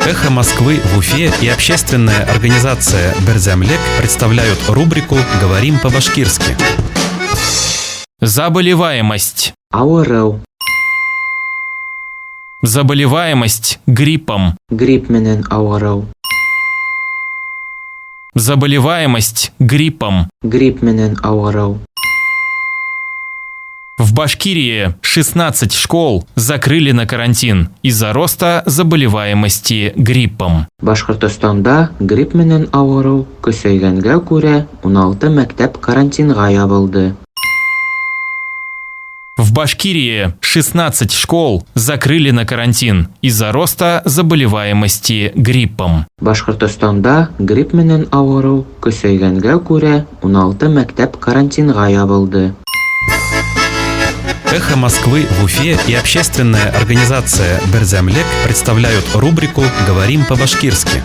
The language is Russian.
«Эхо Москвы» в Уфе и общественная организация «Берзямлек» представляют рубрику «Говорим по-башкирски». Заболеваемость. Ауырау. Заболеваемость гриппом. Грипп менен ауырау. Заболеваемость гриппом. Грипп менен ауырау. В Башкирии 16 школ закрыли на карантин из-за роста заболеваемости гриппом. Башкортостанда грипп менен ауырау көсәйгәнгә күрә 16 мәктәп карантинга ябылды. В Башкирии 16 школ закрыли на карантин из-за роста заболеваемости гриппом. Башкортостанда грипп менен ауырау көсәйгәнгә күрә 16 мәктәп карантинга ябылды. «Эхо Москвы» в Уфе и общественная организация «Берзямлек» представляют рубрику «Говорим по-башкирски».